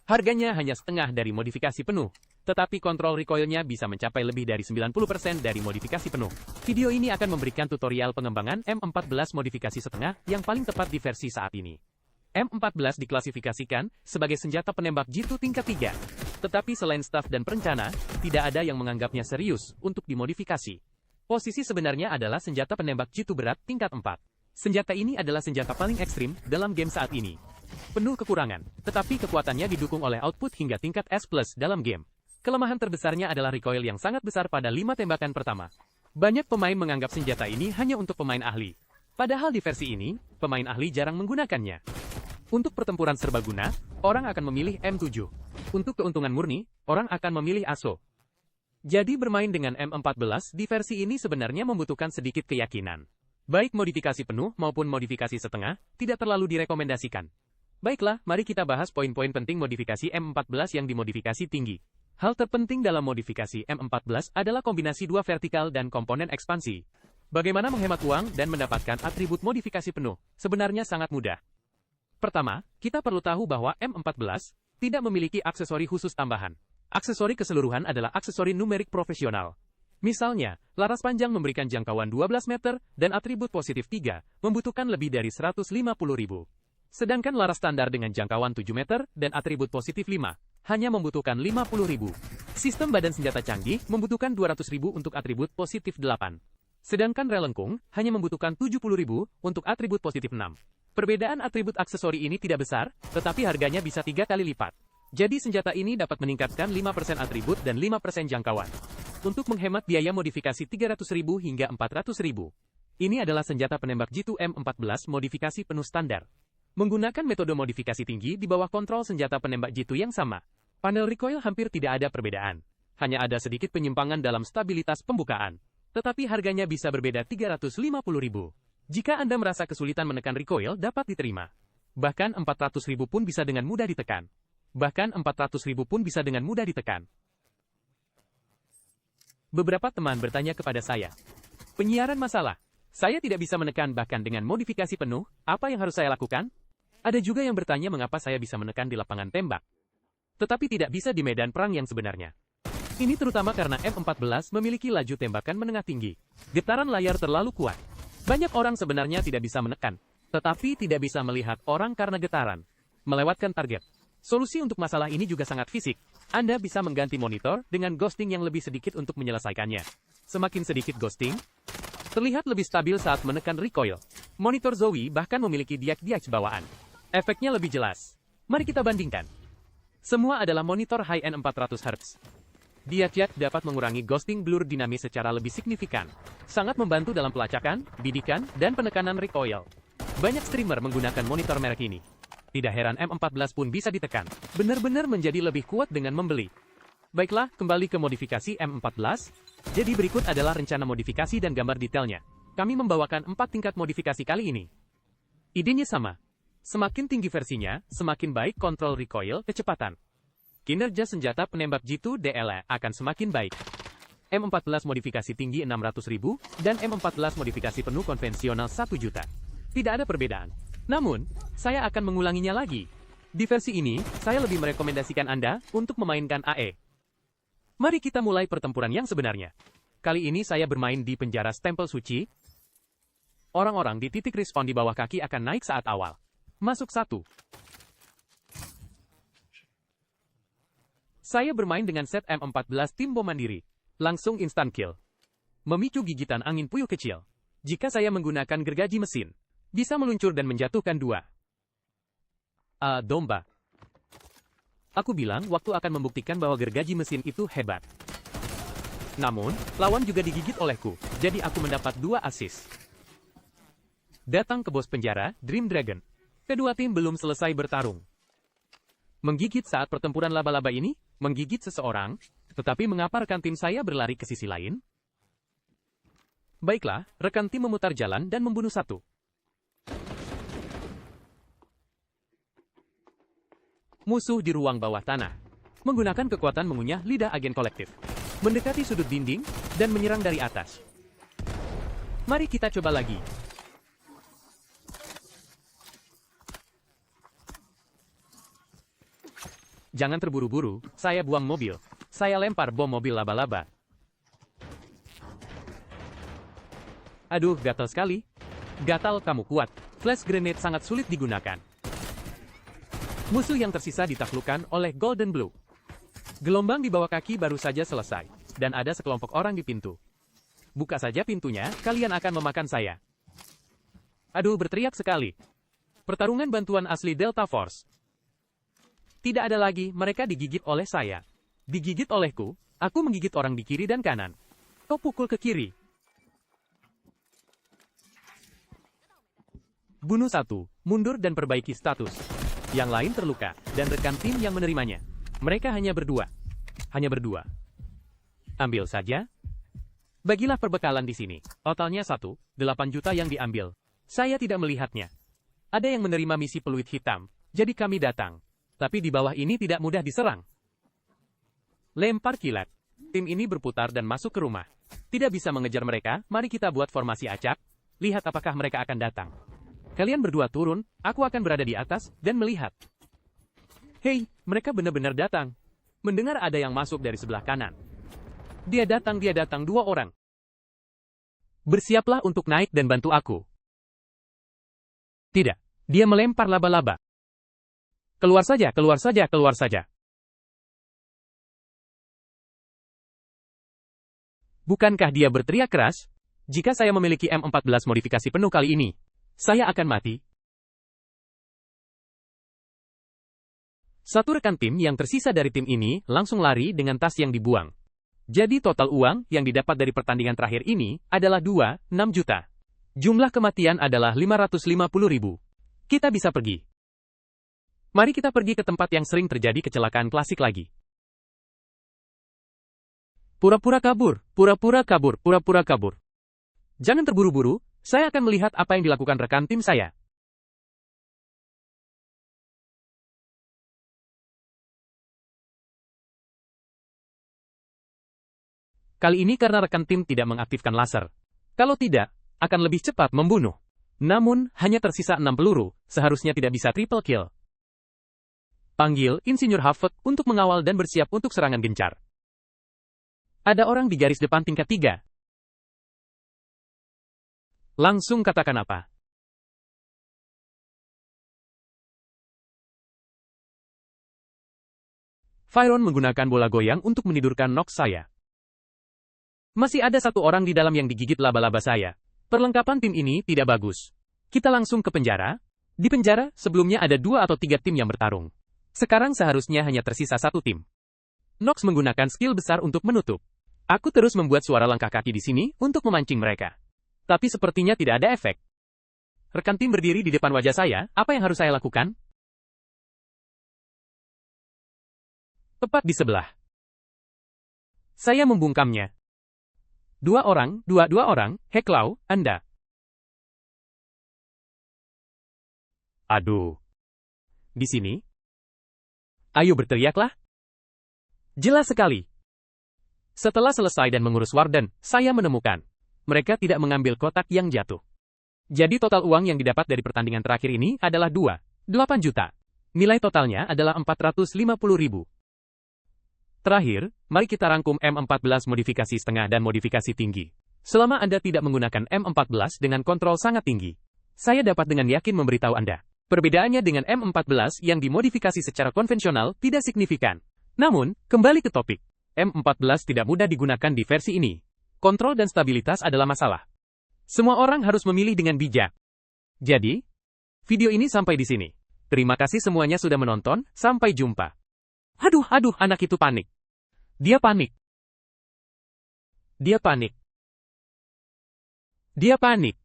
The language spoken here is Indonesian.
Harganya hanya setengah dari modifikasi penuh, tetapi kontrol recoilnya bisa mencapai lebih dari 90% dari modifikasi penuh. Video ini akan memberikan tutorial pengembangan M14 modifikasi setengah yang paling tepat di versi saat ini. M14 diklasifikasikan sebagai senjata penembak jitu tingkat 3. Tetapi selain staf dan perencana, tidak ada yang menganggapnya serius untuk dimodifikasi. Posisi sebenarnya adalah senjata penembak jitu berat tingkat 4. Senjata ini adalah senjata paling ekstrim dalam game saat ini. Penuh kekurangan, tetapi kekuatannya didukung oleh output hingga tingkat S+ dalam game. Kelemahan terbesarnya adalah recoil yang sangat besar pada 5 tembakan pertama. Banyak pemain menganggap senjata ini hanya untuk pemain ahli. Padahal di versi ini, pemain ahli jarang menggunakannya. Untuk pertempuran serbaguna, orang akan memilih M7. Untuk keuntungan murni, orang akan memilih ASO. Jadi bermain dengan M14 di versi ini sebenarnya membutuhkan sedikit keyakinan. Baik modifikasi penuh maupun modifikasi setengah, tidak terlalu direkomendasikan. Baiklah, mari kita bahas poin-poin penting modifikasi M14 yang dimodifikasi tinggi. Hal terpenting dalam modifikasi M14 adalah kombinasi dua vertikal dan komponen ekspansi. Bagaimana menghemat uang dan mendapatkan atribut modifikasi penuh? Sebenarnya sangat mudah. Pertama, kita perlu tahu bahwa M14 tidak memiliki aksesori khusus tambahan. Aksesori keseluruhan adalah aksesori numerik profesional. Misalnya, laras panjang memberikan jangkauan 12 meter dan atribut positif 3 membutuhkan lebih dari 150.000. Sedangkan laras standar dengan jangkauan 7 meter dan atribut positif 5 hanya membutuhkan 50.000. Sistem badan senjata canggih membutuhkan 200.000 untuk atribut positif 8. Sedangkan relengkung hanya membutuhkan 70.000 untuk atribut positif 6. Perbedaan atribut aksesori ini tidak besar, tetapi harganya bisa 3 kali lipat. Jadi senjata ini dapat meningkatkan 5% atribut dan 5% jangkauan. Untuk menghemat biaya modifikasi 300.000 hingga 400.000. Ini adalah senjata penembak jitu M14 modifikasi penuh standar. Menggunakan metode modifikasi tinggi di bawah kontrol senjata penembak jitu yang sama. Panel recoil hampir tidak ada perbedaan. Hanya ada sedikit penyimpangan dalam stabilitas pembukaan. Tetapi harganya bisa berbeda 350.000. Jika Anda merasa kesulitan menekan recoil dapat diterima. Bahkan 400.000 pun bisa dengan mudah ditekan. Beberapa teman bertanya kepada saya. Penyiaran masalah. Saya tidak bisa menekan bahkan dengan modifikasi penuh, apa yang harus saya lakukan? Ada juga yang bertanya mengapa saya bisa menekan di lapangan tembak. Tetapi tidak bisa di medan perang yang sebenarnya. Ini terutama karena M14 memiliki laju tembakan menengah tinggi. Getaran layar terlalu kuat. Banyak orang sebenarnya tidak bisa menekan, tetapi tidak bisa melihat orang karena getaran. Melewatkan target. Solusi untuk masalah ini juga sangat fisik. Anda bisa mengganti monitor dengan ghosting yang lebih sedikit untuk menyelesaikannya. Semakin sedikit ghosting, terlihat lebih stabil saat menekan recoil. Monitor Zowie bahkan memiliki DX bawaan. Efeknya lebih jelas. Mari kita bandingkan. Semua adalah monitor high-end 400 Hz. DX dapat mengurangi ghosting blur dinamis secara lebih signifikan. Sangat membantu dalam pelacakan, bidikan, dan penekanan recoil. Banyak streamer menggunakan monitor merek ini. Tidak heran M14 pun bisa ditekan. Benar-benar menjadi lebih kuat dengan membeli. Baiklah, kembali ke modifikasi M14. Jadi berikut adalah rencana modifikasi dan gambar detailnya. Kami membawakan 4 tingkat modifikasi kali ini. Idenya sama. Semakin tinggi versinya, semakin baik kontrol recoil, kecepatan. Kinerja senjata penembak jitu DLE akan semakin baik. M14 modifikasi tinggi 600.000 dan M14 modifikasi penuh konvensional 1 juta. Tidak ada perbedaan. Namun, saya akan mengulanginya lagi. Di versi ini, saya lebih merekomendasikan Anda untuk memainkan AE. Mari kita mulai pertempuran yang sebenarnya. Kali ini saya bermain di penjara stempel suci. Orang-orang di titik respawn di bawah kaki akan naik saat awal. Masuk 1. Saya bermain dengan set M14 tim bom mandiri. Langsung instant kill. Memicu gigitan angin puyuh kecil. Jika saya menggunakan gergaji mesin, bisa meluncur dan menjatuhkan 2. Domba. Aku bilang waktu akan membuktikan bahwa gergaji mesin itu hebat. Namun, lawan juga digigit olehku, jadi aku mendapat 2 assist. Datang ke bos penjara, Dream Dragon. Kedua tim belum selesai bertarung. Menggigit saat pertempuran laba-laba ini, menggigit seseorang, tetapi mengapa rekan tim saya berlari ke sisi lain? Baiklah, rekan tim memutar jalan dan membunuh 1. Musuh di ruang bawah tanah. Menggunakan kekuatan mengunyah lidah agen kolektif. Mendekati sudut dinding, dan menyerang dari atas. Mari kita coba lagi. Jangan terburu-buru, saya buang mobil. Saya lempar bom mobil laba-laba. Aduh, gatal sekali. Gatal, kamu kuat. Flash grenade sangat sulit digunakan. Musuh yang tersisa ditaklukkan oleh Golden Blue. Gelombang di bawah kaki baru saja selesai, dan ada sekelompok orang di pintu. Buka saja pintunya, kalian akan memakan saya. Aduh, berteriak sekali. Pertarungan bantuan asli Delta Force. Tidak ada lagi, mereka digigit oleh saya. Digigit olehku, aku menggigit orang di kiri dan kanan. Kau pukul ke kiri. Bunuh satu, mundur dan perbaiki status. Yang lain terluka, dan rekan tim yang menerimanya. Mereka hanya berdua. Hanya berdua. Ambil saja. Bagilah perbekalan di sini. Totalnya 8 juta yang diambil. Saya tidak melihatnya. Ada yang menerima misi peluit hitam, jadi kami datang. Tapi di bawah ini tidak mudah diserang. Lempar kilat. Tim ini berputar dan masuk ke rumah. Tidak bisa mengejar mereka, mari kita buat formasi acak. Lihat apakah mereka akan datang. Kalian berdua turun, aku akan berada di atas, dan melihat. Hei, mereka benar-benar datang. Mendengar ada yang masuk dari sebelah kanan. Dia datang, 2 orang. Bersiaplah untuk naik dan bantu aku. Tidak, dia melempar laba-laba. Keluar saja, keluar saja, keluar saja. Bukankah dia berteriak keras? Jika saya memiliki M14 modifikasi penuh kali ini, saya akan mati. Satu rekan tim yang tersisa dari tim ini langsung lari dengan tas yang dibuang. Jadi total uang yang didapat dari pertandingan terakhir ini adalah 6 juta. Jumlah kematian adalah 550.000. Kita bisa pergi. Mari kita pergi ke tempat yang sering terjadi kecelakaan klasik lagi. Pura-pura kabur, pura-pura kabur, pura-pura kabur. Jangan terburu-buru, saya akan melihat apa yang dilakukan rekan tim saya. Kali ini karena rekan tim tidak mengaktifkan laser. Kalau tidak, akan lebih cepat membunuh. Namun, hanya tersisa 6 peluru, seharusnya tidak bisa triple kill. Panggil Insinyur Hafek untuk mengawal dan bersiap untuk serangan gencar. Ada orang di garis depan tingkat 3. Langsung katakan apa. Fyron menggunakan bola goyang untuk menidurkan Nox saya. Masih ada 1 orang di dalam yang digigit laba-laba saya. Perlengkapan tim ini tidak bagus. Kita langsung ke penjara. Di penjara, sebelumnya ada 2 atau 3 tim yang bertarung. Sekarang seharusnya hanya tersisa 1 tim. Nox menggunakan skill besar untuk menutup. Aku terus membuat suara langkah kaki di sini untuk memancing mereka. Tapi sepertinya tidak ada efek. Rekan tim berdiri di depan wajah saya, apa yang harus saya lakukan? Tepat di sebelah. Saya membungkamnya. 2 orang, 2 orang, Heklau, Anda. Aduh. Di sini? Ayo berteriaklah. Jelas sekali. Setelah selesai dan mengurus Warden, saya menemukan. Mereka tidak mengambil kotak yang jatuh. Jadi total uang yang didapat dari pertandingan terakhir ini adalah 8 juta. Nilai totalnya adalah 450.000. Terakhir, mari kita rangkum M14 modifikasi setengah dan modifikasi tinggi. Selama Anda tidak menggunakan M14 dengan kontrol sangat tinggi, saya dapat dengan yakin memberitahu Anda. Perbedaannya dengan M14 yang dimodifikasi secara konvensional tidak signifikan. Namun, kembali ke topik. M14 tidak mudah digunakan di versi ini. Kontrol dan stabilitas adalah masalah. Semua orang harus memilih dengan bijak. Jadi, video ini sampai di sini. Terima kasih semuanya sudah menonton, sampai jumpa. Aduh, anak itu panik. Dia panik. Dia panik. Dia panik.